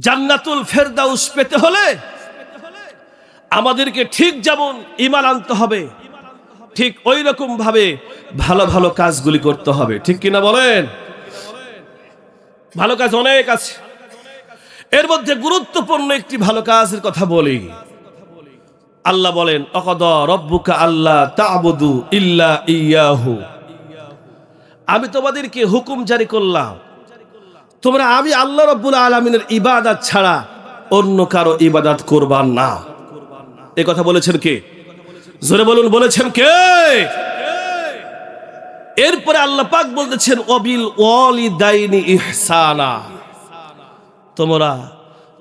জান্নাতুল ফেরদাউস পেতে হলে আমাদেরকে ঠিক যেমন ঈমান আনতে হবে, ঠিক ওই রকম ভাবে ভালো ভালো কাজগুলি করতে হবে। ঠিক কিনা বলেন? ভালো কাজ অনেক আছে, এর মধ্যে গুরুত্বপূর্ণ একটি ভালো কাজের কথা বলি। আল্লাহ বলেন, অকদা রব্বুকা আল্লাহ তা'বুদু ইল্লা ইয়াহু, আমি তোমাদেরকে হুকুম জারি করলাম তোমরা আমি আল্লাহ রাব্বুল আলামিনের ইবাদত ছাড়া অন্য কারো ইবাদত করবা না। এই কথা বলেছেন কে? জোরে বলুন, বলেছেন কে? এরপরে আল্লাহ পাক বলতেছেন ওয়াবিল ওয়ালিদাইনি ইহসানা, তোমরা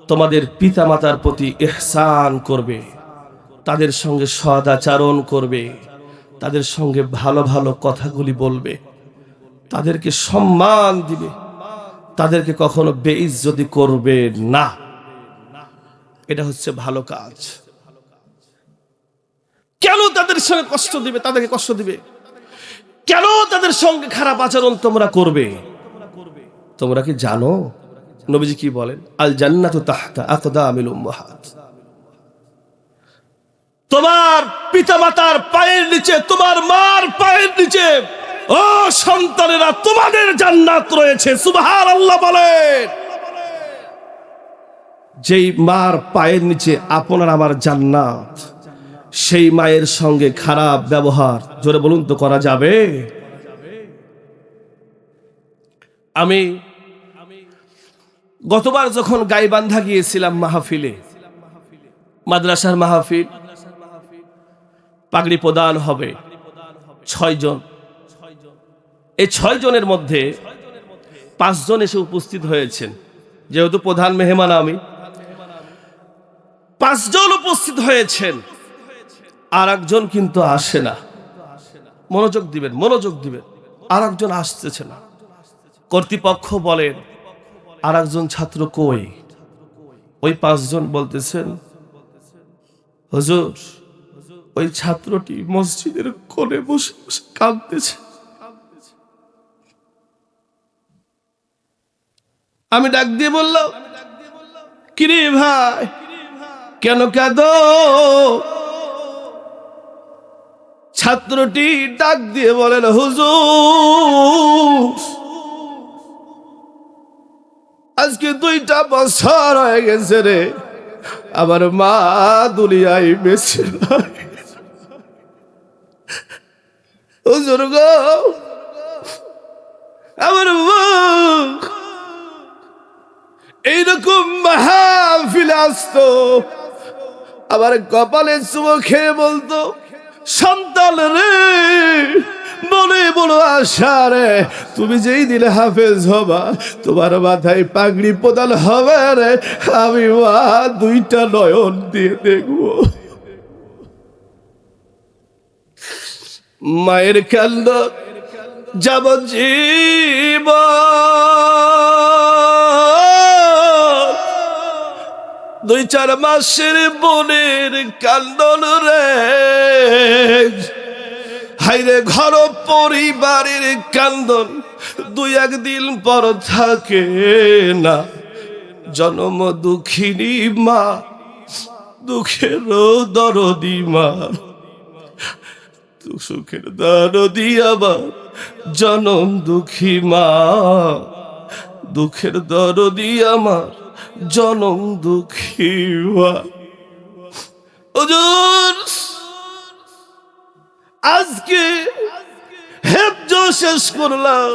তোমাদের পিতামাতার প্রতি ইহসান করবে, তাদের সঙ্গে সদাচরণ করবে, তাদের সঙ্গে ভালো ভালো কথাগুলি বলবে, তাদেরকে সম্মান দিবে, তাদেরকে কখনো বেইজ্জতি করবে না। এটা হচ্ছে ভালো কাজ। কেন তাদের সঙ্গে কষ্ট দিবে, তাদেরকে কষ্ট দিবে? কেন তাদের সঙ্গে খারাপ আচরণ তোমরা করবে? তোমরা কি জানো নবীজি কি বলেন? আল জান্নাতু তাহতা আকদামিল উম্মাহাত, তোমার পিতামাতার পায়ের নিচে, তোমার মার পায়ের নিচে ও সন্তানেরা তোমাদের জান্নাত রয়েছে। সুবহানাল্লাহ বলেন। যেই মার পায়ের নিচে আপনার আমার জান্নাত, সেই মায়ের সঙ্গে খারাপ ব্যবহার, জোরে বলুন তো, করা যাবে? আমি গতবার যখন গাইবান্ধা গিয়েছিলাম মাহফিলে, মাদ্রাসার মাহফিল, পাগড়ি প্রদান হবে 6 জন। এই 6 জনের মধ্যে 5 জন এসে উপস্থিত হয়েছেন। যেহেতু প্রধান মেহমান আমি, 5 জন উপস্থিত হয়েছেন, আর একজন কিন্তু আসে না। মনোযোগ দিবেন, মনোযোগ দিবেন। আর একজন আসতেছে না। কর্তৃপক্ষ বলেন, আর একজন ছাত্র কই? ওই 5 জন বলতেছেন, হুজুর, ওই ছাত্রটি মসজিদের কোণে বসে বসে কাঁদতেছে। আমি ডাক দিয়ে বললাম, কিরে ভাই, কেন কাঁদো? ছাত্রটি ডাক দিয়ে বলেন, হুজুর, আজকে 2টা বছর হয়ে গেছে রে, আমার মা দুনিয়ায় বেঁচে নাই। হুজুর গো, আমার মা এইরকম মাহফিলে আসতো, আমার কপালে চুমো খেয়ে বলতো, সন্তান রে, মনে বলো আশা রে, তুমি যেই দিলে হাফেজ হবা, তোমার মাথায় পাগড়ি প্রদান হবে রে, আমি মা 2টা নয়ন দিয়ে দেখবো। মায়ের কান্দ যাবজ্জীবন, 2-4 মাসের বোনের কান্দন রে, হাইরে ঘর পরিবারের কান্দন 2-1 দিন পর থাকে না। জন্ম দুঃখিনী মা, দুঃখের দরদি মা, সুখের দরদি আবার জনম দুঃখী মা, দুঃখের দরদি আমার জনম দুঃখী মা। হুজুর, আজকে হেফজ শেষ করলাম,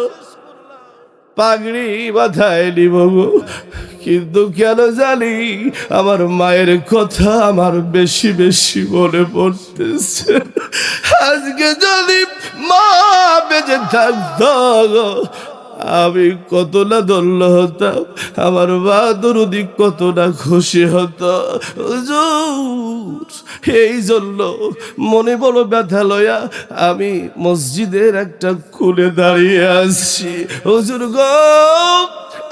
পাগড়ি মাথায় নিব গো, কিন্তু কেন জানি আমার মায়ের কথা আমার বেশি বেশি মনে পড়তেছে। আজকে যদি মা বেঁচে থাকতো, আমি কত না ধন্য হতাম, আমার মা দরদি কত না খুশি হতো। এই জন্য মনে বড় ব্যথা লয়া আমি মসজিদের একটা কোণে দাঁড়িয়ে আসছি। হুজুর গো,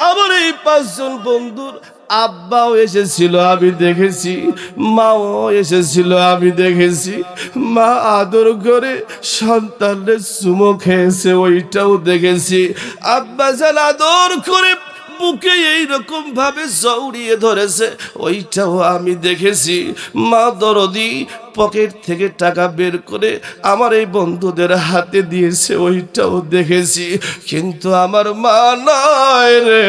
আমার এই 5 জন বন্ধুর আব্বাও এসেছিল, আমি দেখেছি, মাও এসেছিল, আমি দেখেছি। মা আদর করে সন্তানের চুমো খেয়েছে, ওইটাও দেখেছি। আব্বা যেন আদর করে বুকে এইরকম ভাবে জড়িয়ে ধরেছে, ওইটাও আমি দেখেছি। মা দরদি পকেট থেকে টাকা বের করে আমার এই বন্ধুদের হাতে দিয়েছে, ওইটাও দেখেছি। কিন্তু আমার মা নয় রে,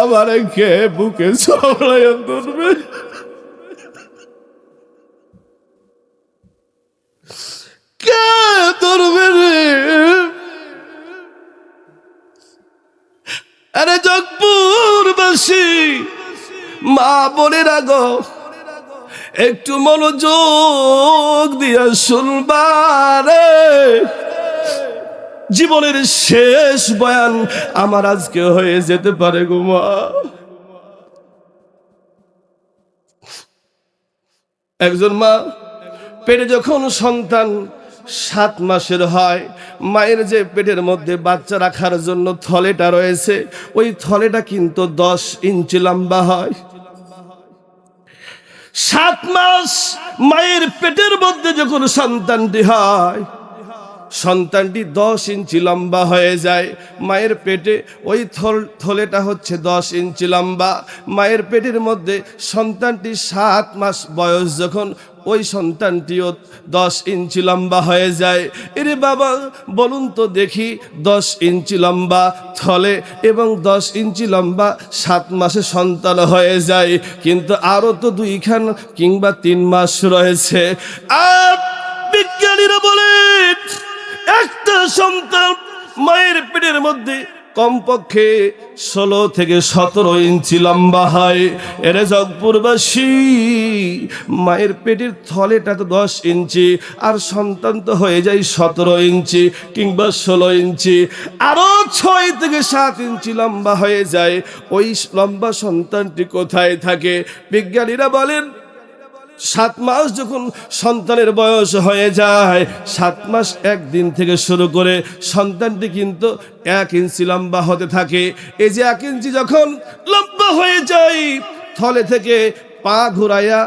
আমার কে বুকে জড়িয়ে ধরবে? কে ধরবে রে? আরে জগপুরবাসী মা বোনেরা গো, একটু মনোযোগ দিয়া শুনবা রে। জীবনের শেষ বয়ান আমার আজকে হয়ে যেতে পারে গো মা। একজন মা পেটে যখন সন্তান 7 মাসের হয়, মায়ের যে পেটের মধ্যে বাচ্চা রাখার জন্য থলেটা রয়েছে, ওই থলেটা কিন্তু 10 ইঞ্চি লম্বা হয়। 7 মাস মায়ের পেটের মধ্যে যখন সন্তানটি হয়, সন্তানটি 10 ইঞ্চি লম্বা হয়ে যায়। মায়ের পেটে ওই থলেটা হচ্ছে 10 ইঞ্চি লম্বা। মায়ের পেটের মধ্যে সন্তানটি 7 মাস বয়স যখন, ওই সন্তানটিও 10 ইঞ্চি লম্বা হয়ে যায়। এরে বাবা বলুন তো দেখি, 10 ইঞ্চি লম্বা থলে এবং 10 ইঞ্চি লম্বা 7 মাসে সন্তান হয়ে যায়, কিন্তু আরো তো 2 কিংবা 3 মাস রয়েছে। আর বিজ্ঞানীরা বলেন একটা সন্তান মায়ের পেটের মধ্যে কমপক্ষে 16 থেকে 17 ইঞ্চি লম্বা হয়। এরে জগপুরবাসী মায়ের পেটের থলেটা তো 10 ইঞ্চি, আর সন্তান তো হয়ে যায় 17 ইঞ্চি কিংবা 16 ইঞ্চি, আরো 6 থেকে 7 ইঞ্চি লম্বা হয়ে যায়। ওই লম্বা সন্তানটি কোথায় থাকে? বিজ্ঞানীরা বলেন 7 মাস যখন সন্তানের বয়স হয়ে যায়, 7 মাস 1 দিন থেকে শুরু করে সন্তানটি কিন্তু 1 ইঞ্চি লম্বা হতে থাকে। এই যে 1 ইঞ্চি যখন লম্বা হয়ে যায়, থলে থেকে পা ঘুরাইয়া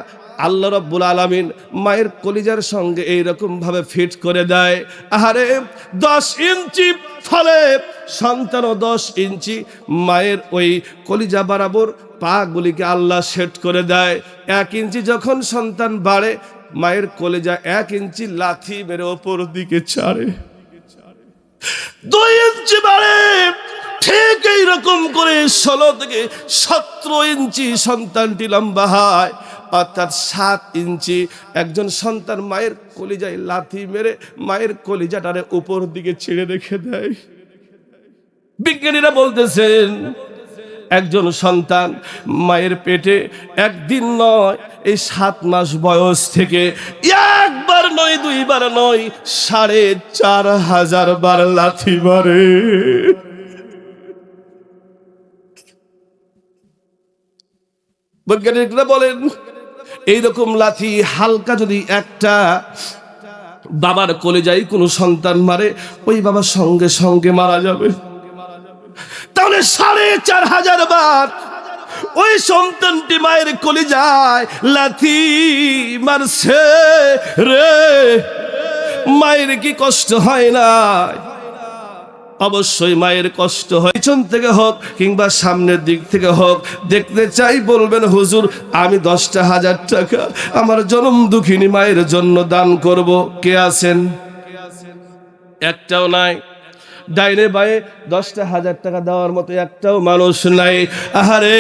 আল্লাহ রাব্বুল আলামিন মায়ের কলিজার সঙ্গে এইরকম ভাবে ফিট করে দেয়। আহারে 10 ইঞ্চি ফলে সন্তানও 10 ইঞ্চি মায়ের ওই কলিজা বরাবর পা গুলিকে আল্লাহ সেট করে দেয়। 1 ইঞ্চি যখন সন্তান বাড়ে, মায়ের কলিজা 1 ইঞ্চি লাথি মেরে ওপর দিকে ছাড়ে। 2 ইঞ্চি বাড়ে, ঠিক এইরকম করে 16 থেকে 17 ইঞ্চি সন্তানটি লম্বা হয়। অর্থাৎ 7 ইঞ্চি একজন সন্তান মায়ের কলিজায় লাথি মেরে মায়ের কলিজাটারে উপর দিকে ছেড়ে রেখে দেয়। বিজ্ঞানীরা বলতেছেন একজন সন্তান মায়ের পেটে একদিন নয়, এই 7 মাস বয়স থেকে একবার নয়, 2 বার নয়, 4500 বার লাথি মারে। বৈজ্ঞানিকরা বলেন এইরকম লাথি হালকা যদি একটা বাবার কলিজায় কোনো সন্তান মারে, ওই বাবা সঙ্গে সঙ্গে মারা যাবে। তাহলে 4500 বার ওই সন্তানটি মায়ের কলিজায় লাথি মারছে রে। মায়ের কি কষ্ট হয় না? অবশ্যই মায়ের কষ্ট হয়। পিছন থেকে হোক কিংবা সামনের দিক থেকে হোক, দেখতে চাই বলবেন হুজুর আমি 10,000 টাকা আমার জনম দুঃখিনী মায়ের জন্য দান করব। কে আছেন? একটাও নাই। ডাইনে বায়ে 10,000 টাকা দেওয়ার মতো একটাও মানুষ নাই। আহারে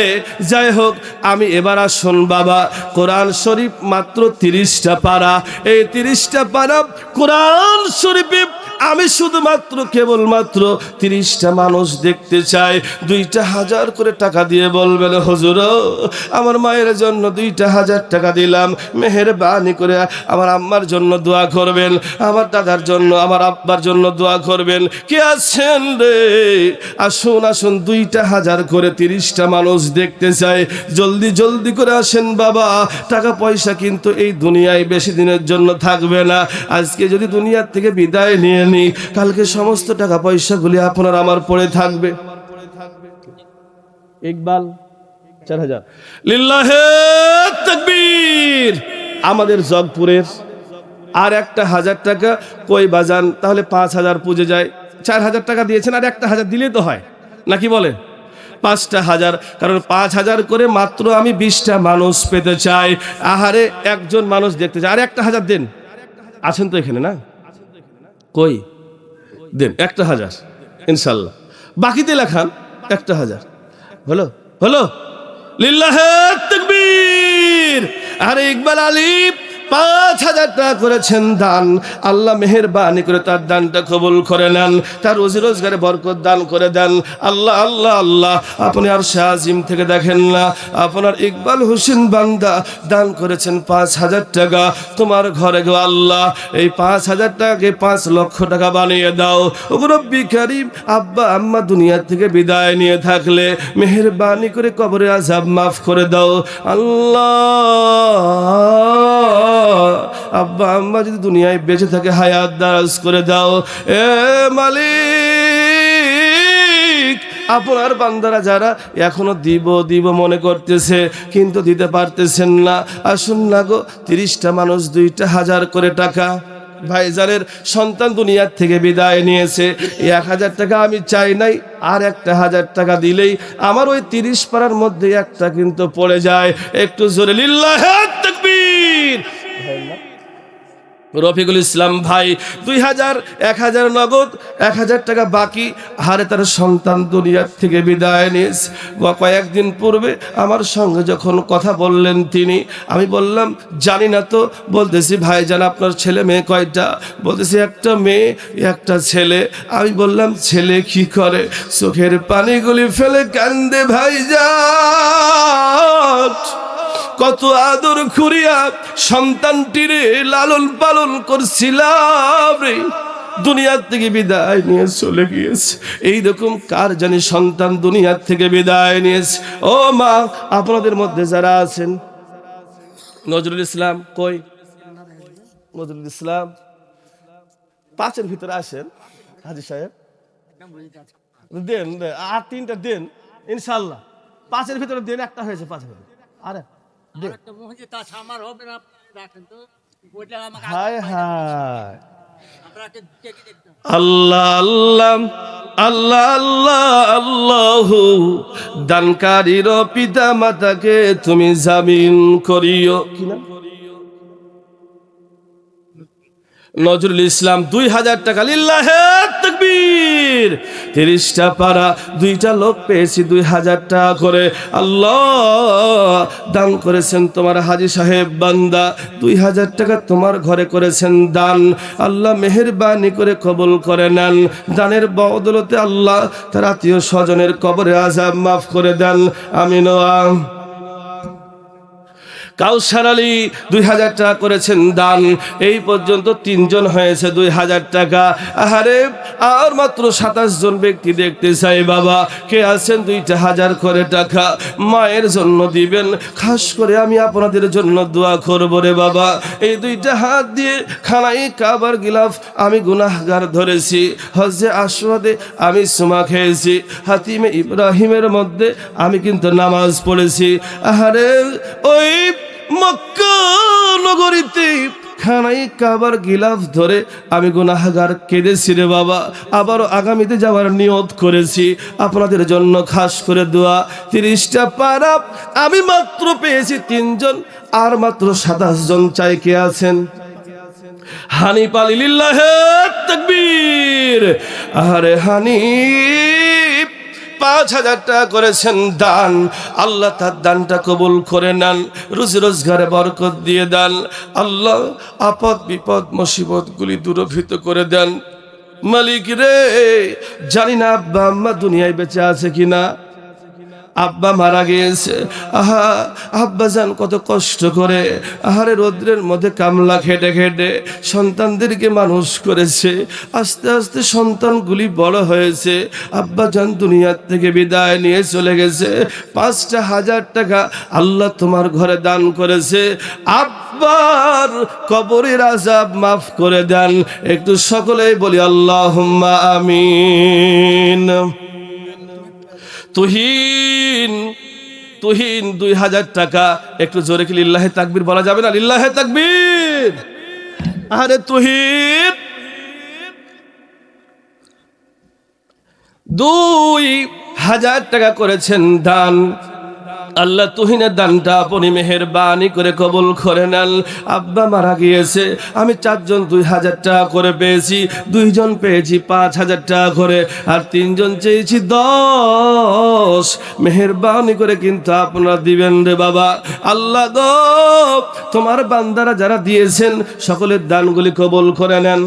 যাই হোক, আমি এবার আসুন বাবা, কোরআন শরীফ মাত্র 30টা পারা। এই 30টা পারা কোরআন শরীফে আমি শুধুমাত্র কেবলমাত্র 30টা মানুষ দেখতে চাই। 2,000 করে টাকা দিয়ে বলবেন হুজুর আমার মায়ের জন্য 2,000 টাকা দিলাম, মেহেরবানি করে আমার আম্মার জন্য দোয়া করবেন, আমার দাদার জন্য আমার আব্বার জন্য দোয়া করবেন। কে আছেন রে? আসুন আসুন, 2,000 করে 30টা মানুষ দেখতে চাই। জলদি জলদি করে আসেন বাবা। টাকা পয়সা কিন্তু এই দুনিয়ায় বেশি দিনের জন্য থাকবে না। আজকে যদি দুনিয়ার থেকে বিদায় নিয়ে নি, কালকে সমস্ত টাকা পয়সাগুলি আপনার আমার পড়ে থাকবে। ইকবাল 4000 লিল্লাহে তাকবীর। আমাদের জগপুরের আর 1,000 টাকা কই বাজান? তাহলে 5,000 পুজে যায়। 4,000 টাকা দিয়েছেন, আর 1,000 দিলেই তো হয় নাকি বলে? 5,000, কারণ 5,000 করে মাত্র আমি 20টা মানুষ পেতে চাই। আহারে একজন মানুষ দেখতে চাই, আর 1,000 দেন। আছেন তো এখানে না? কই দেন 1,000 ইনশাল্লাহ, বাকিতে লেখান 1,000। হলো হলো, লিল্লাহে তাকবীর। আরে ইকবাল আলী 5,000 টাকা করেছেন দান। আল্লাহ মেহেরবানি করে তার দানটা কবুল করে নেন, তার রুজি রোজগারে বরকত দান করে দেন। আল্লাহ আল্লাহ আল্লাহ, আপনি আর শাহিম থেকে দেখেন না, আপনার ইকবাল হোসেন বান্দা দান করেছেন 5,000 টাকা তোমার ঘরে গো আল্লাহ। এই 5,000 টাকাকে 5 লক্ষ টাকা বানিয়ে দাও। ওগো রব্বি কারীম, আব্বা আম্মা দুনিয়া থেকে বিদায় নিয়ে থাকলে মেহেরবানি করে কবরে আযাব মাফ করে দাও আল্লাহ। আব্বা আম্মা যদি দুনিয়ায় বেঁচে থাকে হায়াত দারাজ করে দাও। এ মালিক, আপনার বান্দারা যারা এখনো দিব দিব মনে করতেছে কিন্তু দিতে পারতেছেন না, আসুন না গো 30টা মানুষ 2,000 করে টাকা। ভাইজানের সন্তান দুনিয়ার থেকে বিদায় নিয়েছে, 1,000 টাকা আমি চাই নাই, আর 1,000 টাকা দিলেই আমার ওই 30 পাড়ার মধ্যে একটা কিন্তু পড়ে যায়। একটু জোরে লিল্লাহে তাকবীর। রফিকুল ইসলাম ভাই 2,000, 1,000 নগদ, 1,000 টাকা বাকি। হারে তার সন্তান দুনিয়ার থেকে বিদায় নিয়েছে। কয়েকদিন পূর্বে আমার সঙ্গে যখন কথা বললেন তিনি, আমি বললাম জানি না তো। বলতেছি ভাইজান আপনার ছেলে মেয়ে কয়টা? বলতেছি একটা মেয়ে একটা ছেলে। আমি বললাম ছেলে কি করে? চোখের পানিগুলি ফেলে কান্দে ভাইজান। কত আদর করিয়া সন্তানটিরে লালন পালন করছিলাম রে, দুনিয়ার থেকে বিদায় নিয়ে চলে গিয়েছে। এইরকম কার জানি সন্তান দুনিয়ার থেকে বিদায় নিয়েছে। ও মা, আপনাদের মধ্যে যারা আছেন, নজরুল ইসলাম কই? নজরুল ইসলাম 5-এর ভিতরে আসেন। হাজি সাহেব দেন, আর 3টা দেন ইনশাল্লাহ। 5-এর ভিতরে দেন, একটা হয়েছে 5-এর ভিতরে। আরে হায় হায়, আল্লাহ আল্লাহ আল্লাহ আল্লাহ আল্লাহ, দানকারীর পিতা মাতাকে তুমি জামিন করিও। কি না? নজরুল ইসলাম 2,000 টাকা। লিল্লাহে তাকবীর। 30টা পাড়া 2টা লোক পেয়েছি 2,000 টাকা করে। আল্লাহ দান করেছেন তোমার হাজি সাহেব বান্দা, 2,000 টাকা তোমার ঘরে করেছেন দান। আল্লাহ মেহেরবানি করে কবুল করে নেন। দানের বদৌলতে আল্লাহ তার আত্মীয় স্বজনের কবরে আযাব মাফ করে দেন। আমিন। কাউসার আলী 2,000 টাকা করেছেন দান। এই পর্যন্ত 3 জন হয়েছে 2,000 টাকা। আহারে আর মাত্র 27 জন ব্যক্তি দেখতে চাই বাবা। কে আছেন 2,000 করে টাকা মায়ের জন্য দিবেন? খাস করে আমি আপনাদের জন্য দোয়া করব রে বাবা। এই 2টা হাত দিয়ে খানাই কাবার গিলাফ আমি গুনাহগার ধরেছি। হজ্জে আসওয়াদে আমি সুমা খেয়েছি। হাতিমে ইব্রাহিমের মধ্যে আমি কিন্তু নামাজ পড়েছি। আহারে ওই মক্কা নগরীতে খানাই কাবার গিলাফ ধরে আমি গুনাহগার কেঁদেছি রে বাবা। আবারও আগামীতে যাওয়ার নিয়ত করেছি। আপনাদের জন্য খাস করে দোয়া। 30টা পারা আমি মাত্র পেয়েছি 3 জন, আর মাত্র 27 জন চাই। কে আছেন? হানিফ আলী লিল্লাহে তাকবীর। আরে হানিফ 5,000 টাকা করেছেন দান। আল্লাহ তার দানটা কবুল করে নেন, রুজি রোজগারে বরকত দিয়ে দেন। আল্লাহ আপদ বিপদ মুসিবত গুলি দূরীভূত করে দেন। মালিক রে, জানি না আব্বা আম্মা দুনিয়ায় বেঁচে আছে কিনা। আব্বা মারা গিয়েছে। আহা আব্বা জান কত কষ্ট করে আহারে রোদ্রের মধ্যে কামলা খেটে খেটে সন্তানদেরকে মানুষ করেছে। আস্তে আস্তে সন্তানগুলি বড় হয়েছে। আব্বা জান দুনিয়ার থেকে বিদায় নিয়ে চলে গেছে। 5,000 টাকা আল্লাহ তোমার ঘরে দান করেছে। আব্বার কবরের আযাব মাফ করে দেন। একটু সকলেই বলি আল্লাহুম্মা আমিন। তুহিন 2,000 টাকা। একটু জোরে কি লিল্লাহে তাকবীর বলা যাবে না? লিল্লাহে তাকবীর। আরে তুহিন 1000 টাকা করেছেন দান। আল্লাহ তুহিনের দানটা আপনি মেহেরবানি করে কবুল করে নেন। আব্বা মারা গিয়েছে, আমি 4 জন 2000 টাকা করে পেয়েছি, 2 জন পেয়েছি 5000 টাকা করে, আর 3 জন চেয়েছি 10। মেহেরবানি করে কিন্তু আপনারা দিবেন রে বাবা। আল্লাহ গো, তোমার বান্দারা যারা দিয়েছেন সকলের দানগুলি কবুল করে নেন।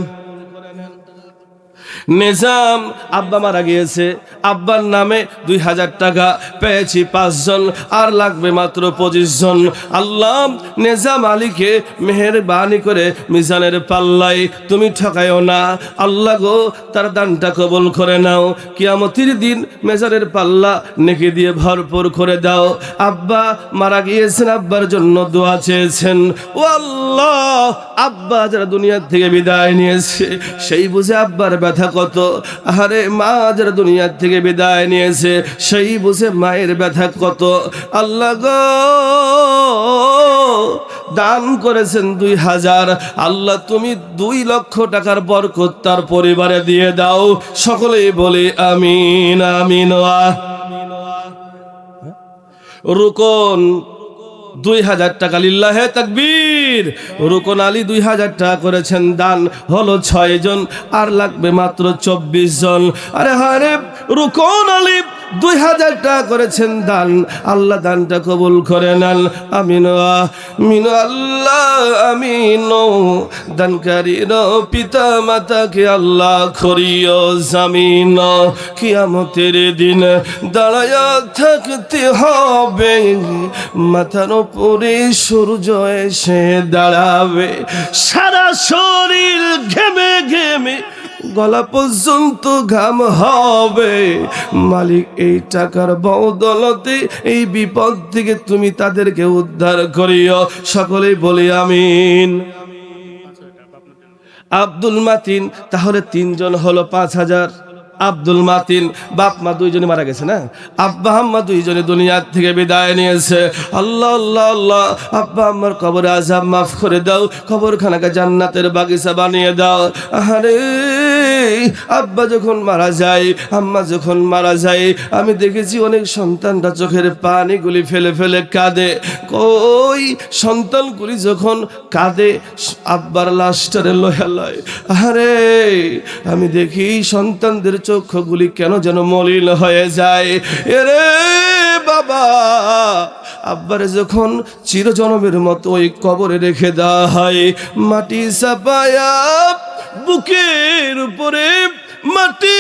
নিজাম আব্বা মারা গিয়েছে, আব্বার নামে 2000 টাকা পেয়েছি 5 জন, আর লাগবে মাত্র 25 জন। আল্লাহ নিজাম আলীকে মেহেরবানি করে মিজানের পাল্লাই তুমি ঠকায়ও না। আল্লাহ গো, তার দানটা কবুল করে নাও। কিয়ামতের দিন মেজারের পাল্লা নেকি দিয়ে ভরপুর করে দাও। আব্বা মারা গিয়েছেন, আব্বার জন্য দোয়া চেয়েছেন। ও আল্লাহ, আব্বা যারা দুনিয়া থেকে বিদায় নিয়েছে সেই বুঝে আব্বার ব্যথা কত। আরে মা যারা দুনিয়া থেকে বিদায় নিয়েছে সেই বুঝে মায়ের ব্যথা কত। আল্লাহ গো, দান করেছেন 2000, আল্লাহ তুমি 2 লক্ষ টাকার বরকত তার পরিবারে দিয়ে দাও। সকলেই বলি আমিন আমিন। রুকন 2000 টাকা, লিল্লাহে তাকবীর। রুকন আলী 2000 টাকা করেছেন দান, হলো 6 জন, আর লাগবে মাত্র 24 জন। আরে হারে, রুকন আলী 2000 টাকা করেছেন দান, আল্লাহ দানটা কবুল করে নেন। আমিন আমিন আল্লাহ আমিন। দানকারীর পিতা মাতাকে আল্লাহ করিও জামিন। কিয়ামতের দিন দাঁড়ায়া থাকতে হবে, মাথার উপরে সূর্য এসে দাঁড়াবে, সারা শরীর ঘেমে ঘেমে গলা পর্যন্ত ঘাম হবে। মালিক, এই টাকার বদৌলতে এই বিপদ থেকে তুমি তাদেরকে উদ্ধার করিও। সকলেই বলি আমিন। আব্দুল মাতিন, তাহলে 3 জন হলো 5000। আব্দুল মাতিন বাপ মা 2 জনে মারা গেছে না, আব্বা আম্মা 2 জনে দুনিয়া থেকে বিদায় নিয়েছে। আল্লাহ আল্লাহ আল্লাহ, আব্বা আম্মার কবরে আযাব মাফ করে দাও, কবরখানাকে জান্নাতের বাগিচা বানিয়ে দাও। আরে আব্বা যখন মারা যায়, আম্মা যখন মারা যায়, আমি দেখেছি অনেক সন্তানরা চোখের পানিগুলি ফেলে ফেলে কাঁদে। কই সন্তানগুলি যখন কাঁদে আব্বার লাশটারে লয়া লয়। আরে আমি দেখি সন্তানদের চক্ষুগুলি কেন যেন মলিন হয়ে যায়। এরে বাবা, আব্বারে যখন চিরজনমের মতো ওই কবরে রেখে দেওয়া হয়, মাটি চাপায়া বুকের উপরে মাটি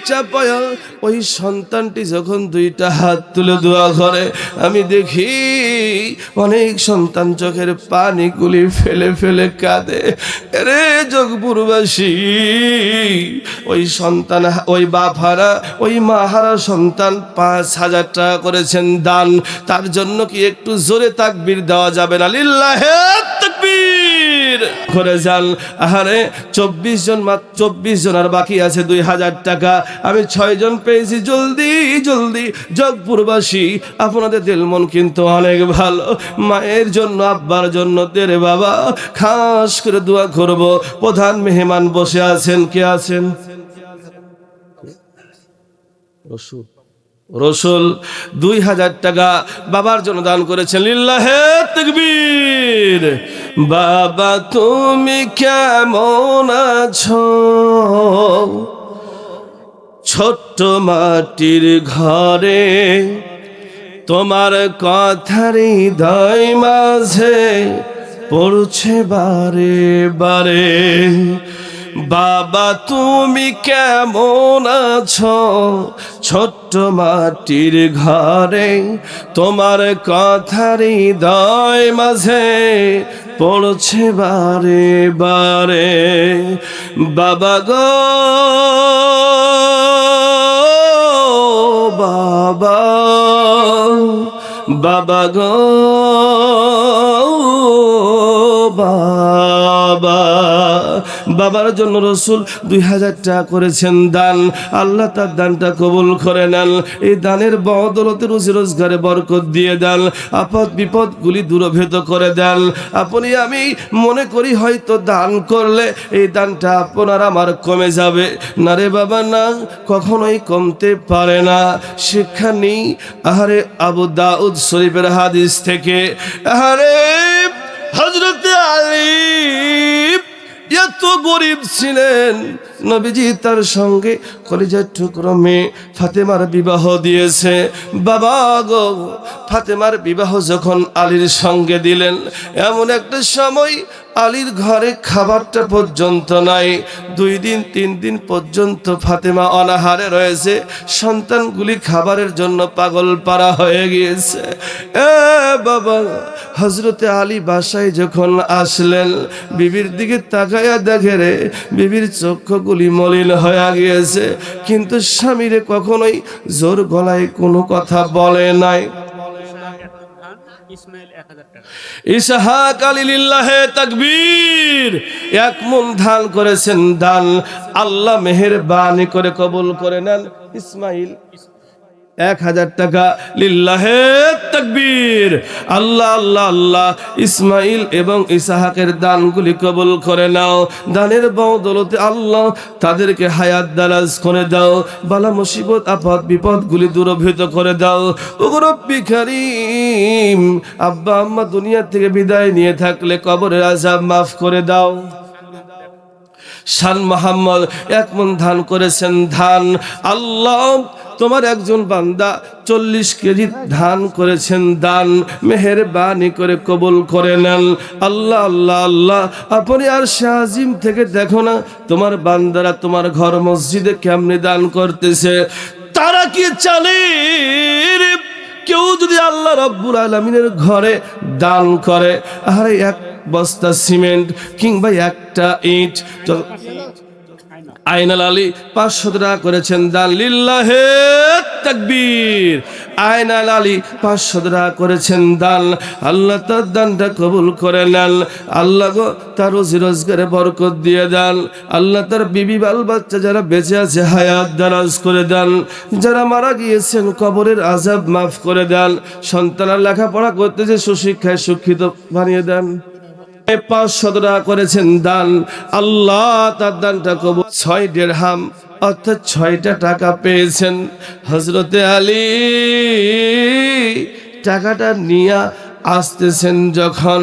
চাপায়া ওই সন্তানটি যখন 2টা হাত তুলে দোয়া করে, আমি দেখি অনেক সন্তান চোখের পানিগুলি ফেলে ফেলে কাঁদে। রে জগপুরবাসী, ওই সন্তান, ওই বাপ হারা, ওই মা হারা সন্তান 5000 টাকা করেছেন দান, তার জন্য কি একটু জোরে তাকবীর দেওয়া যাবে না? লিল্লাহে তাকবীর করে যান। আরে 24 জন, মাত্র 24 জন আর বাকি আছে 2000 টাকা। আমি 6 জন পেয়েছি। জলদি জলদি জগপুরবাসী, আপনাদের দিল মন কিন্তু অনেক ভালো। মায়ের জন্য আব্বার জন্য তেরে বাবা খাস করে দোয়া করব। প্রধান মেহমান বসে আছেন, কে আছেন? রসুল 2000 টাকা বাবার জন্য দান করেছেন। লিল্লাহে তাকবীর। বাবা তুমি কেমন আছো? ছোট্ট মাটির ঘরে তোমার কথার হৃদয় মাঝে পড়ছে বারে বারে। বাবা তুমি কেমন আছো? ছোট্ট মাটির ঘরে তোমার কথার হৃদয় মাঝে পড়ছে বারে বারে। বাবা গো বাবা, বাবা গো বাবা। বাবার জন্য রসুল 2000 টাকা করেছেন দান, আল্লাহ তার দানটা কবুল করে নেন। এই দানের বদৌলতে রুজি রোজগারে বরকত দিয়ে দেন, আপদ বিপদগুলি দূরভেদ করে দেন। আপনি আমি মনে করি হয়তো দান করলে এই দানটা আপনার আমার কমে যাবে, না রে বাবা না, কখনোই কমতে পারে না। শিক্ষা নেই আহারে আবু দাউদ শরীফের হাদিস থেকে, আহারে হযরত আলী এত গরিব ছিলেন, নবীজি তার সঙ্গে কলিজার টুকরো মেয়ে ফাতেমার বিবাহ দিয়েছে। বাবা গো, ফাতেমার বিবাহ যখন আলীর সঙ্গে দিলেন, এমন একটা সময় আলীর ঘরে খাবারটা পর্যন্ত নাই। 2 দিন 3 দিন পর্যন্ত ফাতেমা অনাহারে রয়েছে, সন্তানগুলি খাবারের জন্য পাগল পারা হয়ে গিয়েছে। বাবা, হযরতে আলী বাসায় যখন আসলেন, বিবির দিকে তাকায়া দেখে রে বিবির চক্ষুগুলি মলিন হয়ে গিয়েছে, কিন্তু স্বামীরে কখনোই জোর গলায় কোনো কথা বলে নাই। ইসহাক আলী লিল্লাহে তাকবীর, 1 মণ ধান করেছেন দান, আল্লাহ মেহেরবানি করে কবুল করে নেন। ইসমাইল 1000 টাকা, লিল্লাহে তাকবীর। আল্লাহ আল্লাহ আল্লাহ ইসমাইল এবং ইসহাকের দানগুলি কবুল করে নাও। দানের বদৌলতে আল্লাহ তাদেরকে হায়াত দারাজ করে দাও, বালা মুসিবত আপদ বিপদগুলি দূরভূত করে দাও। ওগো রব্বি কারীম, আব্বা আম্মা দুনিয়া থেকে বিদায় নিয়ে থাকলে কবরের আযাব মাফ করে দাও। শান মোহাম্মদ 1 মণ ধান করেছেন ধান, আল্লাহ তোমার একজন বান্দা 40 কেজি ধান করেছেন দান, মেহেরবানি করে কবুল করে নেন। আল্লাহ আল্লাহ আল্লাহ, আপনি আর শাহিম থেকে দেখো না তোমার বান্দারা তোমার ঘর মসজিদে কেমনে দান করতেছে। তারা কি জানে কেউ যদি আল্লাহ রাব্বুল আলামিনের ঘরে দান করে, আরে 1 বস্তা সিমেন্ট কিংবা 1টা ইট, আইনাল আলী 500 টাকা করেছেন দান, লিল্লাহে তাকবীর। আইনাল আলী 500 টাকা করেছেন দান, আল্লাহ তার দানটা কবুল করে নেন। আল্লাহ গো তার রুজি রোজগারে বরকত দিয়ে দেন। আল্লাহ তার বিবি বাল বাচ্চা যারা বেঁচে আছে হায়াত দারাজ করে দেন, যারা মারা গিয়েছেন কবরের আযাব মাফ করে দেন। সন্তানরা লেখাপড়া করতেছে, সুশিক্ষায় শিক্ষিত বানিয়ে দেন। 500 টাকা করেছেন দান, আল্লাহ তার দানটা কবুল। 6 দিরহাম অর্থাৎ 6টা টাকা পেয়েছেন। হযরতে আলী টাকাটা নিয়ে আসতেছেন যখন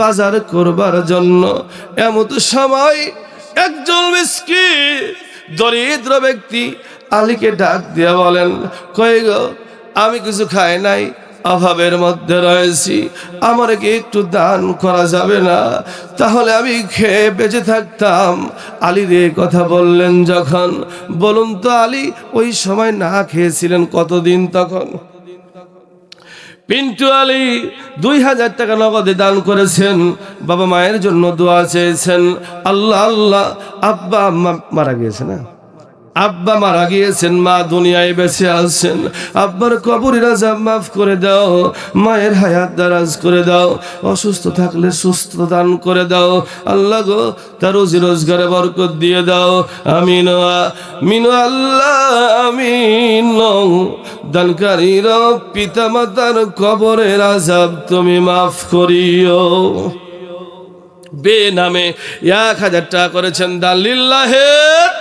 বাজার করবার জন্য, এমন সময় একজন মিসকিন দরিদ্র ব্যক্তি আলীকে ডাক দিয়ে বলেন, কই গো, আমি কিছু খাই নাই, অভাবের মধ্যে রয়েছি, আমার কি একটু দান করা যাবে না? তাহলে আমি খেয়ে বেঁচে থাকতাম। আলীর এই কথা বললেন যখন, বলুন তো আলী ওই সময় না খেয়েছিলেন কতদিন? তখন পিন্টু আলী 2000 টাকা নগদে দান করেছেন, বাবা মায়ের জন্য দোয়া চেয়েছেন। আল্লাহ আল্লাহ, আব্বা আম্মা মারা গিয়েছে না, আব্বা মারা গিয়েছেন, মা দুনিয়ায় বেঁচে আছেন, আব্বার কবরের আযাব মাফ করে দাও, মায়ের হায়াত দারাজ করে দাও, অসুস্থ থাকলে সুস্থ দান করে দাও। আল্লাহ গো তার রুজি রোজগারে বরকত দিয়ে দাও। আমিন আমিন আল্লাহ আমিন। দানকারীর পিতা মাতার কবরের আযাব তুমি মাফ করিও। বেনামে 1000 টাকা করেছেন দান, লিল্লাহে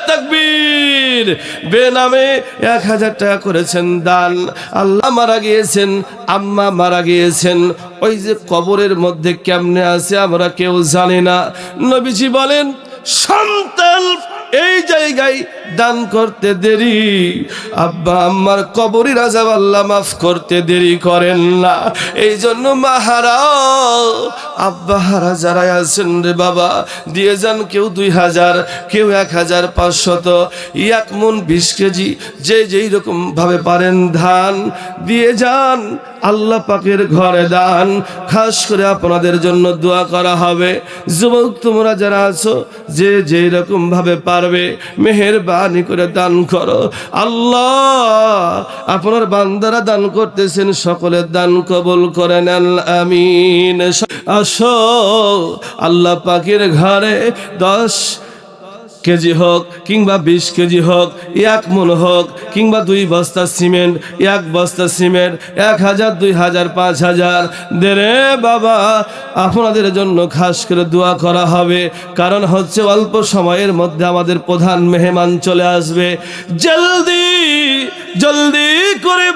তাকবীর। বেনামে 1000 টাকা করেছেন দান, আল্লাহ মারা গিয়েছেন, আম্মা মারা গিয়েছেন, ওই যে কবরের মধ্যে কেমনে আছে আমরা কেউ জানি না। নবীজি বলেন, সন্তান এই জায়গায় দান করতে দেরি, আব্বা আম্মার কবরের আযাব আল্লাহ মাফ করতে দেরি করেন না। এই জন্য মাহারা আব্বা হারা যারা আছেন রে বাবা, দিয়ে যান, কেউ 2000, কেউ 1500, 1 মণ 20 কেজি, যে যেই রকম ভাবে পারেন ধান দিয়ে যান। আল্লাহ পাকের ঘরে দান, খাস করে আপনাদের জন্য দোয়া করা হবে। যুবক তোমরা যারা আছো, যে যেই রকম ভাবে পারবে মেহেরবানি করে দান করো। আল্লাহ আপনার বান্দারা দান করতেছেন, সকলের দান কবুল করে নেন, আমিন। আসো আল্লাহ পাকের ঘরে 10 কেজি হোক কিংবা 20 কেজি হোক, 1 মণ হোক কিংবা 2 বস্তা সিমেন্ট, 1 বস্তা সিমেন্ট, 1000, 2000, 5000 দেরে বাবা, আপনাদের জন্য খাস করে দোয়া করা হবে। কারণ হচ্ছে অল্প সময়ের মধ্যে আমাদের প্রধান মেহমান চলে আসবে। জলদি জলদি করে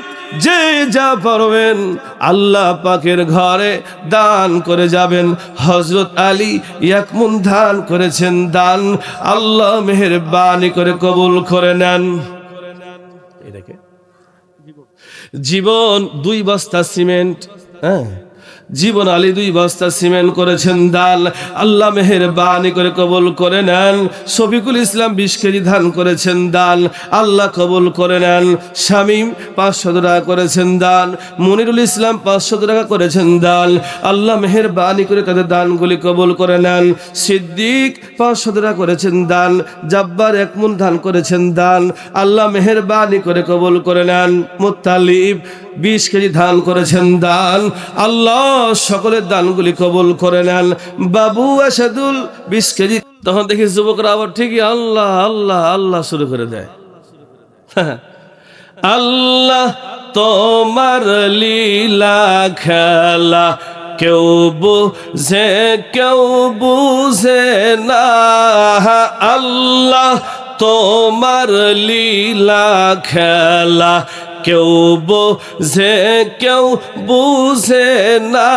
যে যা পারবেন আল্লাহ পাকের ঘরে দান করে যাবেন। হযরত আলী 1 মণ দান করেছেন, দান আল্লাহ মেহেরবানি করে কবুল করে নেন। জীবন 2 বস্তা সিমেন্ট, জীবন আলী 2 বস্তা সিমেন্ট করেছেন দান, আল্লাহ মেহেরবানি করে কবুল করে নেন। শফিকুল ইসলাম 20 কেজি ধান করেছেন দান, আল্লাহ কবুল করে নেন। শামীম 500 টাকা করেছেন দান, মনিরুল ইসলাম 500 টাকা করেছেন দান, আল্লাহ মেহেরবানি করে তাদের দানগুলি কবুল করে নেন। সিদ্দিক 500 টাকা করেছেন দান, জাব্বার 1 মণ ধান করেছেন দান, আল্লাহ মেহেরবানি করে কবুল করে নেন। মুত্তালিব 20 কেজি ধান করেছেন দান, আল্লাহ সকলের দানগুলি কবুল করে নেন। বাবু আসাদুল 20 কেজি। তখন দেখি যুবকরা আবার ঠিকই আল্লাহ আল্লাহ আল্লাহ শুরু করে দেয়। আল্লাহ তোমার লীলা খেলা কেউ বুঝে না, আল্লাহ তোমার লীলা খেলা কেউ বুঝে না।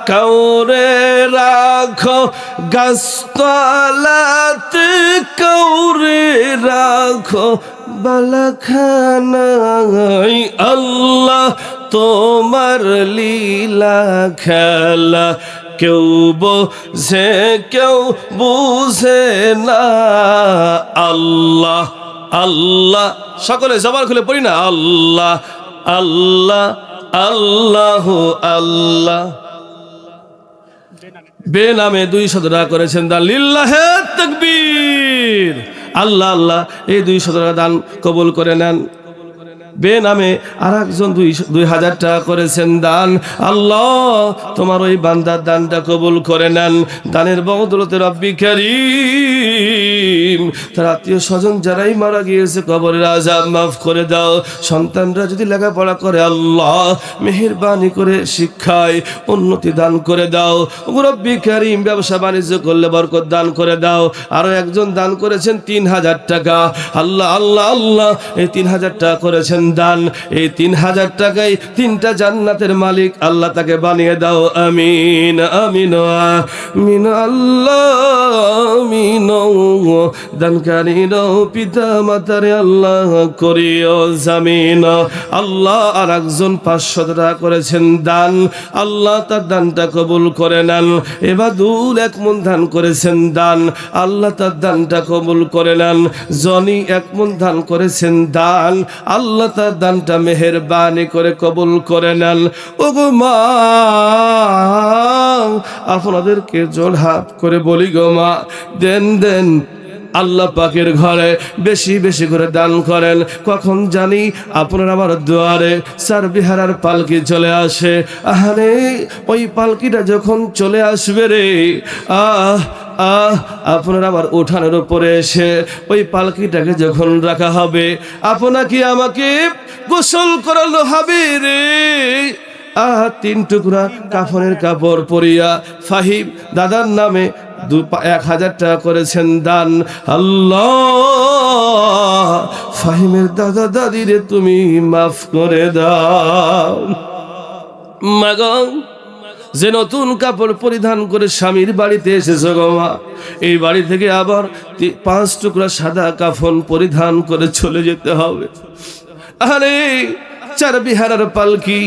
কাউরে রাখো গাছতলাতে, কাউরে রাখো বালাখানায়, আল্লাহ তোমার লীলা খেলা কেউ বুঝে না। আল্লাহ আল্লাহ, সকলে জবান খুলে পড়ি না, আল্লাহ আল্লাহ আল্লাহ আল্লাহ। বেনামে 200 টাকা করেছেন দান, লিল্লাহে তাকবীর। আল্লাহ আল্লাহ এই 200 টাকা দান কবুল করে নেন। বেনামে আরেকজন 2000 টাকা করেছেন দান, আল্লাহ তোমার ওই বান্দার দানটা কবুল করে নেন। দানের বদৌলতে রব্বি কারীম তার আত্মীয় স্বজন যারাই মারা গিয়েছে কবরের আযাব মাফ করে দাও। সন্তানরা যদি লেখাপড়া করে আল্লাহ মেহেরবানি করে শিক্ষায় উন্নতি দান করে দাও। রব্বি কারীম ব্যবসা বাণিজ্য করলে বরকত দান করে দাও। আরো একজন দান করেছেন 3000 টাকা, আল্লাহ আল্লাহ আল্লাহ এই 3000 টাকা করেছেন দান, এই 3000 টাকায় 3টা জান্নাতের মালিক আল্লাহ তাকে বানিয়ে দাও। আমিন আমিন আমিন আল্লাহ আমিন। দানকারীর পিতা মাতারে আল্লাহ করিও জামিন। আল্লাহ আর একজন 500 টাকা করেছেন দান, আল্লাহ তার দানটা কবুল করে নেন। এবাদুল 1 মণ দান করেছেন দান, আল্লাহ তার দানটা কবুল করে নেন। জনি 1 মণ দান করেছেন দান, আল্লাহ তার দানটা মেহেরবানি করে কবুল করে নেন। ওগো মা, আপনাদেরকে জোড়হাত করে বলি গো মা, দেন দেন আল্লাহ পাকের ঘরে বেশি বেশি করে দান করেন। কখন জানি আপনার আমার দুয়ারে সারবিহারার পালকি চলে আসে। আহারে ওই পালকিটা যখন চলে আসবে রে, আপনার আমার উঠানের উপরে এসে ওই পালকিটাকে যখন রাখা হবে, আপনাকে আমাকে গোসল করানো হবে রে। 3 টুকরা কাফনের কাপড় পরিয়া ফাহিম দাদার নামে 1000 টাকা করেছেন দান, আল্লাহ ফাহিমের দাদা দাদিরে তুমি মাফ করে দাও। মাগো, যে নতুন কাপড় পরিধান করে স্বামীর বাড়িতে এসেছে গো মা, এই বাড়ি থেকে আবার 5 টুকরা সাদা কাফন পরিধান করে চলে যেতে হবে। আরে চারবিহারার পালকি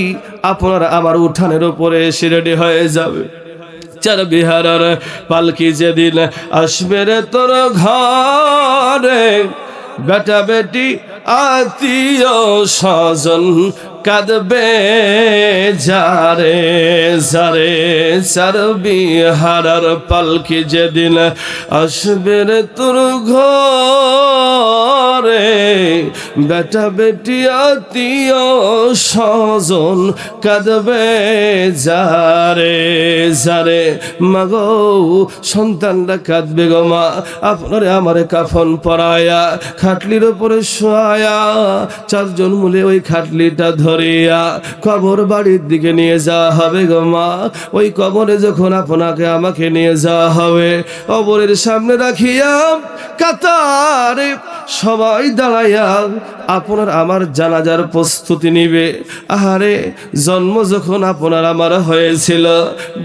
আপনার আমার উঠানের উপরে এসে রেডি হয়ে যাবে। চারবিহারার পালকি যেদিন আসবে রে তোর ঘরে, বেটা বেটি আত্মীয় স্বজন কাঁদবে যারে যারে চারবি হারার পালকি যেদিন আসবে রে তোর ঘরে, বেটা বেটি আত্মীয় স্বজন কাঁদবে যারে যারে। মাগো সন্তানরা কাঁদবে গো মা, আপনারে আমারে কাফন পরায়া খাটলির উপরে শোয়া চারজন মিলে ওই খাটলিটা ধরিয়া কবর বাড়ির দিকে নিয়ে যাওয়া হবে গো মা। ওই কবরে যখন আপনাকে আমাকে নিয়ে যাওয়া হবে, কবরের সামনে রাখিয়া কাতারে সবাই দাঁড়াইয়া আপনার আমার জানাজার প্রস্তুতি নিবে। আহারে জন্ম যখন আপনার আমার হয়েছিল,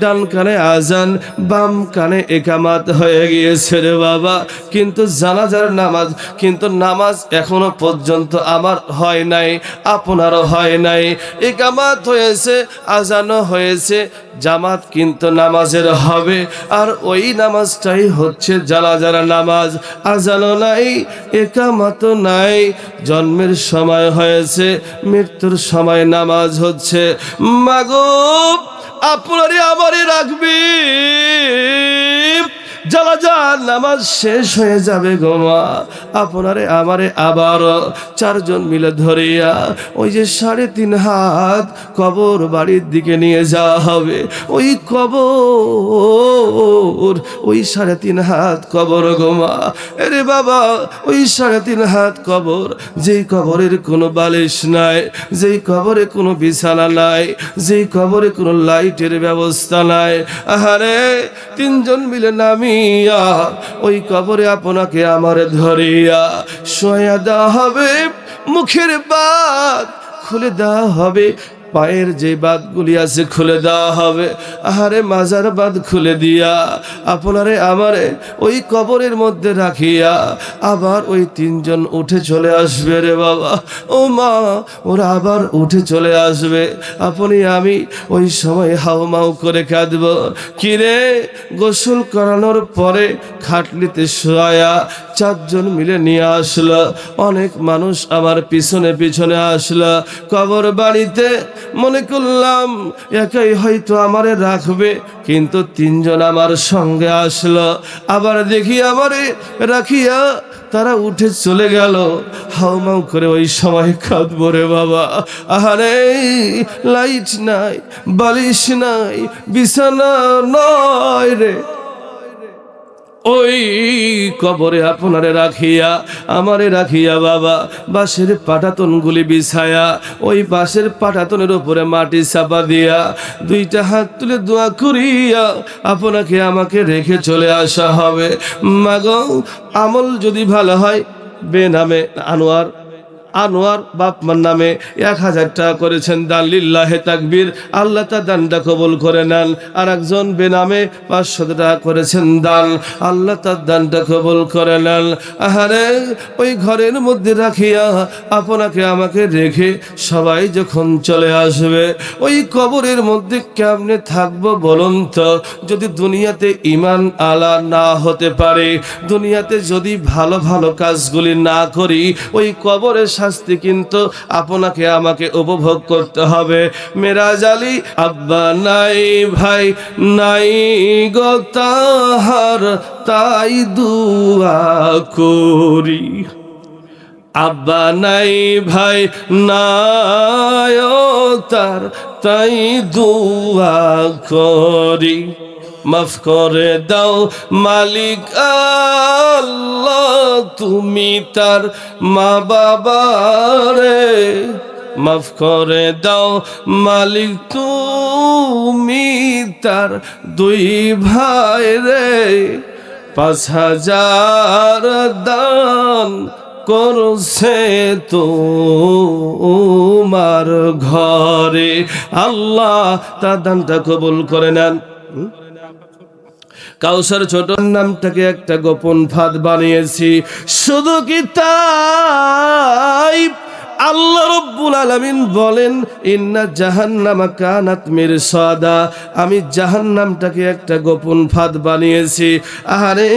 ডান কানে আজান বাম কানে একামাত হয়ে গিয়েছে রে বাবা, কিন্তু জানাজার নামাজ, কিন্তু নামাজ এখনো পর্যন্ত আমার হয় নাই, আপনারও হয় নাই। একামাত হয়েছে, আজানও হয়েছে, জামাত কিন্তু নামাজের হবে, আর ওই নামাজটাই হচ্ছে জানাজার নামাজ। আজানও নাই, একামাতও নাই, জন্মের সময় হয়েছে, মৃত্যুর সময় নামাজ হচ্ছে। মাগো আপনারই আমারই রাখবি, জানাজার নামাজ শেষ হয়ে যাবে গো মা, আপনারে আমারে আবার চারজন মিলে ধরিয়া ওই যে 3.5 হাত কবর বাড়ির দিকে নিয়ে যাওয়া হবে। ওই কবর, ওই 3.5 হাত কবর গো মা, আরে বাবা ওই 3.5 হাত কবর, যেই কবরের কোনো বালিশ নাই, যেই কবরে কোনো বিছানা নাই, যেই কবরে কোনো লাইটের ব্যবস্থা নাই। আহারে 3 জন মিলে নামি ওই কবরে আপনাকে আমার ধরিয়া শোয়া দেওয়া হবে, মুখের বাত খুলে দেওয়া হবে, পায়ের যে বাতগুলি আছে খুলে দেওয়া হবে। আহারে মাজার বাত খুলে দিয়া আপনারে আমারে ওই কবরের মধ্যে রাখিয়া আবার ওই 3 জন উঠে চলে আসবে রে বাবা। ও মা, ওরা আবার উঠে চলে আসবে, আপনি আমি ওই সময় হাউমাউ করে কাঁদব। কিরে গোসল করানোর পরে খাটলিতে শোয়া 4 জন মিলে নিয়ে আসলো, অনেক মানুষ আমার পিছনে পিছনে আসলো। কবর বাড়িতে মনে করলাম একাই হয়তো আমারে রাখবে, কিন্তু 3 জন আমার সঙ্গে আসলো। আবার দেখি আমারে রাখিয়া তারা উঠে চলে গেল, হাউমাউ করে ওই সময় কাঁদবো রে বাবা। আহারে লাইট নাই, বালিশ নাই, বিছানা নয় রে, ওই কবরে আপনারে রাখিয়া আমারে রাখিয়া বাবা বাঁশের পাটাতনগুলি বিছায়া ওই বাঁশের পাটাতনের উপরে মাটি চাপা দিয়া 2টা হাত তুলে দোয়া করিয়া আপনাকে আমাকে রেখে চলে আসা হবে। মাগো আমল যদি ভালো হয়, বেনামে আনোয়ার আনোয়ার বাপমার নামে 1000 টাকা করেছেন দান, লিল্লাহে তাকবীর, আল্লাহ তার দানটা কবুল করে নেন। আর একজন বেনামে 500 টাকা করেছেন দান, আল্লাহ তার দানটা কবুল করে নেন। আহারে ওই ঘরের মধ্যে রাখিয়া আপনাকে আমাকে রেখে সবাই যখন চলে আসবে, ওই কবরের মধ্যে কেমনে থাকবো বলুন তো? যদি দুনিয়াতে ঈমান আলা না হতে পারে, দুনিয়াতে যদি ভালো ভালো কাজগুলি না করি, ওই কবরের শাস্তি কিন্তু আপনাকে আমাকে উপভোগ করতে হবে। মেরাজ আলী আব্বা নাই ভাই নাই গো তাহার, তাই দুয়া করি। আব্বা নাই ভাই নাই তার, তাই দুয়া করি। মাফ করে দাও মালিক আল্লাহ, তুমি তার মা বাবারে। মাফ করে দাও মালিক তুমি তার 2 ভাই রে। 5000 দান করছে তোমার ঘরে, আল্লাহ তার দানটা কবুল করে নেন। কাউসার ছোট নামটাকে একটা গোপন ফাঁদ বানিয়েছি, শুধু কি তাই আল্লাহ রাব্বুল আলামিন বলেন ইন্না জাহান্নামা কানাত মিরসাদা, আমি জাহান্নামটাকে একটা গোপন ফাঁদ বানিয়েছি। আহারে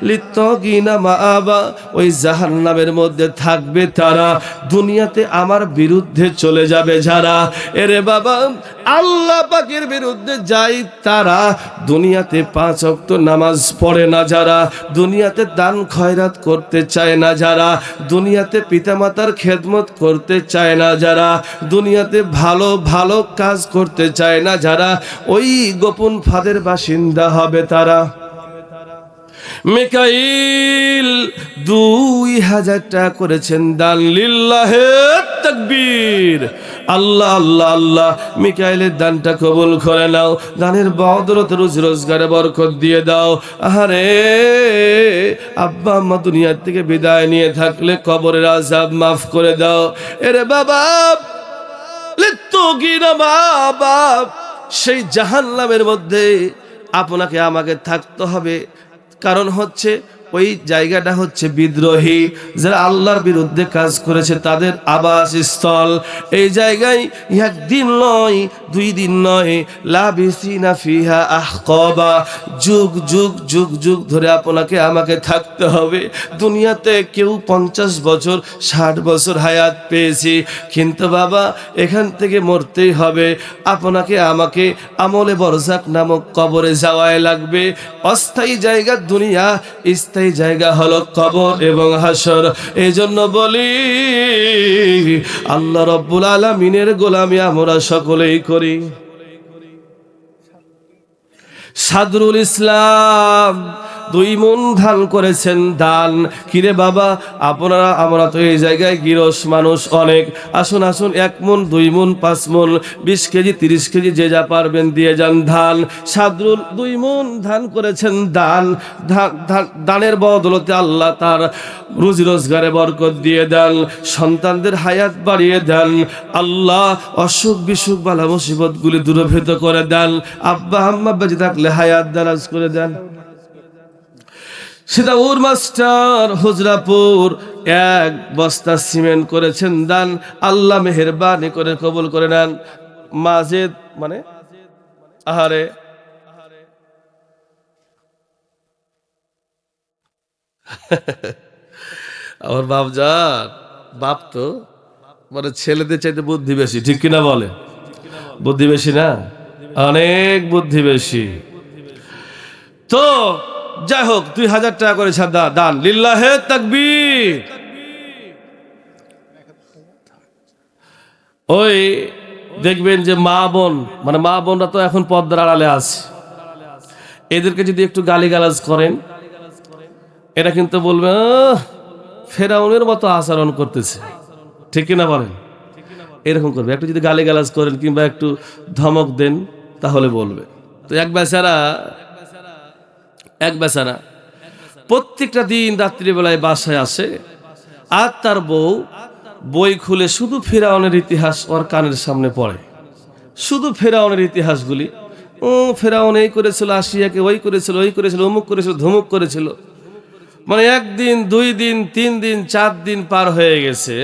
লিত্তাগিনা মাআবা, ওই জাহান্নামের মধ্যে থাকবে তারা, দুনিয়াতে আমার বিরুদ্ধে চলে যাবে যারা। এরে বাবা, আল্লাহ পাকের বিরুদ্ধে যায় তারা, দুনিয়াতে 5 ওয়াক্ত নামাজ পড়ে না যারা, দুনিয়াতে দান খয়রাত করতে চায় না যারা, দুনিয়াতে পিতামাতার খেদমত করতে চায় না যারা, দুনিয়াতে ভালো ভালো কাজ করতে চায় না যারা, ওই গোপন ফাঁদের বাসিন্দা হবে তারা। মিকাইল 2000 টাকা করেছেন দান, লিল্লাহে তাকবীর, আল্লাহ আল্লাহ আল্লাহ, মিকাইলের দানটা কবুল করে নাও, দানের বদৌলত রুজি রোজগারে বরকত দিয়ে দাও। আহারে আব্বা আম্মা দুনিয়ার থেকে বিদায় নিয়ে থাকলে কবরের আযাব মাফ করে দাও। এরে বাবা, লিত্তুগিনা বাবা, সেই জাহান্নামের মধ্যে আপনাকে আমাকে থাকতে হবে। কারণ হচ্ছে ওই জায়গাটা হচ্ছে বিদ্রোহী, যারা আল্লাহর বিরুদ্ধে কাজ করেছে তাদের আবাসস্থল। এই জায়গায় একদিন নয়, 2 দিন নয়, লাবিসিনা ফিহা আহকাবা, যুগ যুগ যুগ যুগ ধরে আপনাকে আমাকে থাকতে হবে। দুনিয়াতে কেউ 50 বছর 60 বছর হায়াত পেয়েছি, কিন্তু বাবা এখান থেকে মরতেই হবে। আপনাকে আমাকে আমলে বরজাক নামক কবরে যাওয়াই লাগবে। অস্থায়ী জায়গা দুনিয়া, স্থায়ী জায়গা হলো কবর এবং হাসর। এই জন্য বলি আল্লাহ রাব্বুল আলামিনের গোলামি আমরা সকলেই করি। সাদরুল ইসলাম 2 মণ ধান করেছেন দান। কিরে বাবা, আপনারা আমরা তো এই জায়গায় গিরস মানুষ অনেক, আসুন আসুন 1 মণ 2 মণ 5 মণ 20 কেজি 30 কেজি যে যা পারবেন দিয়ে যান ধান। সাদরুল 2 মণ ধান করেছেন দান, দানের বদৌলতে আল্লাহ তার রুজি রোজগারে বরকত দিয়ে দেন, সন্তানদের হায়াত বাড়িয়ে দেন, আল্লাহ অসুখ বিসুখ বালা মুসিবত গুলি দূরীভূত করে দেন, আব্বা আম্মা বেঁচে থাকলে হায়াত দারাজ করে দেন। সিদাউর মাস্টার হুজরাপুর 1 বস্তা সিমেন্ট করেছেন দান, আল্লাহ মেহেরবানি করে কবুল করে নেন। মাজেদ মানে আহারে আমার বাপজান, বাপ তো মানে ছেলেদের চাইতে বুদ্ধি বেশি, ঠিক কিনা বলে? বুদ্ধি বেশি না, অনেক বুদ্ধি বেশি। তো যাই হোক, 2000 টাকা করে দান, লিল্লাহে তাকবীর। ওই দেখবেন যে মা বোনরা তো এখন পর্দার আড়ালে আছে, এদেরকে যদি একটু গালিগালাজ করেন, এরা কিন্তু বলবে ফেরাউনের মতো আচরণ করতেছে, ঠিক কিনা বলেন? এরকম করবে। একটু যদি গালিগালাজ করেন কিংবা একটু ধমক দেন তাহলে বলবে। তো এক বেচারা প্রত্যেকটা দিন রাত্রিবেলায় বাসায় আসে, আর তার বই খুলে শুধু ফেরাউনের ইতিহাস ওর কানের সামনে পড়ে, শুধু ফেরাউনের ইতিহাসগুলি। ফেরাউন এই করেছিল, আসিয়াকে ওই করেছিল, ওই করেছিল, অমুক করেছিল, ধমুক করেছিল। মানে 1 দিন 2 দিন 3 দিন 4 দিন পার হয়ে গেছে,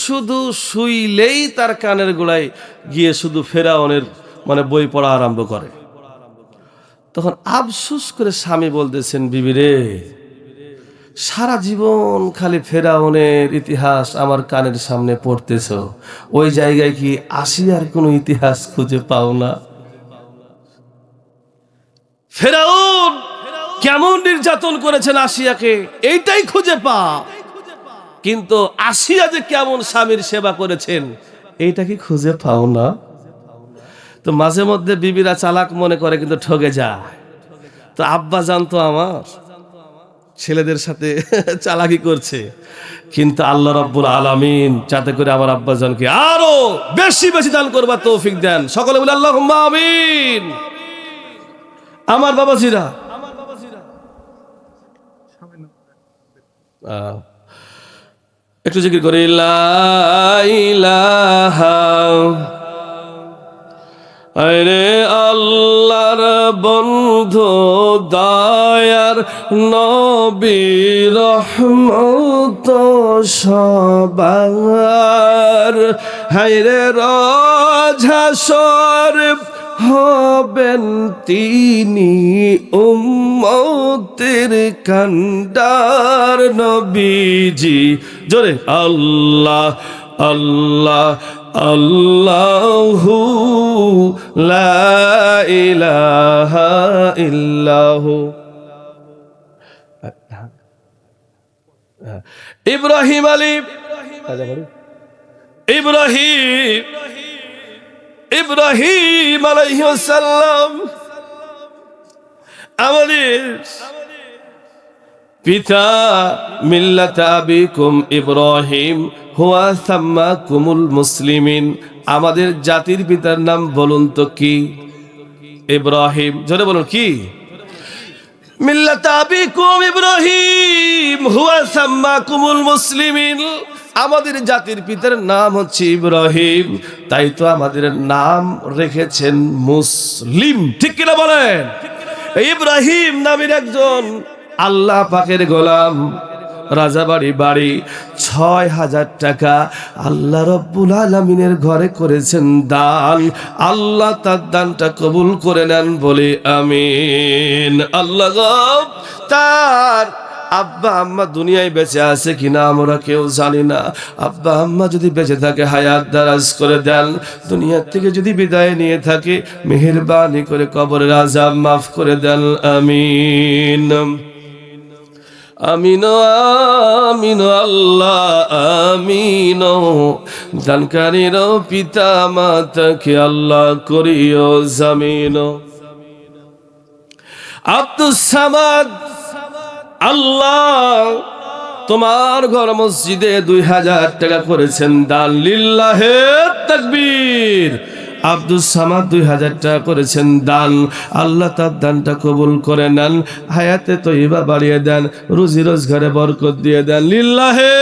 শুধু শুইলেই তার কানের গোড়ায় গিয়ে শুধু ফেরাউনের মানে বই পড়া আরম্ভ করে। তখন আফসোস করে স্বামী বলতেছেন, বিবি রে, সারা জীবন খালি ফেরাউনের ইতিহাস আমার কানের সামনে পড়তেছ, ওই জায়গায় কি আসিয়ার কোনো ইতিহাস খুঁজে পাও না? ফেরাউন কেমন নির্যাতন করেছেন আসিয়াকে, এইটাই খুঁজে পাও, কিন্তু আসিয়া যে কেমন স্বামীর সেবা করেছেন এইটা কি খুঁজে পাও না? তো মাঝে মধ্যে বিবিরা চালাক মনে করে কিন্তু ঠকে যায়। তো আব্বা জানতো আমার ছেলেদের সাথে চালাকি করছে, কিন্তু আল্লাহ রাব্বুল আলামিন যাতে করে আমার আব্বা জানকে আরো বেশি বেশি দান করবার তৌফিক দেন। সকলে বলে আল্লাহুম্মা আমিন। আমার বাবাজিরা, একটু জিকির করে লা ইলাহা, আরে আল্লাহর বন্ধু দয়ার নবী রহমত সবার, হায়রে রাজহাসর হবেন তিনি উম্মতের কান্ডার। নবীজি জোরে আল্লাহ আল্লাহ আল্লাহু লা ইলাহা ইল্লাহু। ইব্রাহিম ইব্রাহিম আলাইহিস সালাম আমাদের পিতা, মিল্লাত আবিকুম ইব্রাহিম হুয়া সাম্মাকুমুল মুসলিমিন। আমাদের জাতির পিতার নাম বলুন তো কি? ইব্রাহিম। জোরে বলুন কি? মিল্লাত আবিকুম ইব্রাহিম হুয়া সাম্মাকুমুল মুসলিমিন। আমাদের জাতির পিতার নাম হচ্ছে ইব্রাহিম, তাই তো আমাদের নাম রেখেছেন মুসলিম। ঠিক কিনা বলেন? ইব্রাহিম নামের একজন আল্লাহ পাকের গোলাম, রাজাবাড়ি বাড়ি, ৬,০০০ টাকা আল্লাহ রব্বুল আলামিনের ঘরে করেছেন দান। আল্লাহ তার দানটা কবুল করে নেন বলে আমিন। আল্লাহ গো, তার আব্বা আম্মা দুনিয়ায় বেঁচে আছে কিনা আমরা কেউ জানি না। আব্বা আম্মা যদি বেঁচে থাকে হায়াত দারাজ করে দেন, দুনিয়ার থেকে যদি বিদায় নিয়ে থাকে মেহেরবানি করে কবরের আযাব মাফ করে দেন আমিন আমিন আমিন আল্লাহ আমিন। দানকারীর পিতা মাতাকে আল্লাহ করিও জামিন। আব্দুস সামাদ, আল্লাহ তোমার ঘর মসজিদে ২,০০০ টাকা করেছেন দান, লিল্লাহে তাকবীর। আব্দুস সামাদ ২,০০০ টাকা করেছেন দান, আল্লাহ তার দানটা কবুল করে নেন, হায়াতে তৈবা বাড়িয়ে দেন, রুজি রোজগারে বরকত দিয়ে দেন, লিল্লাহে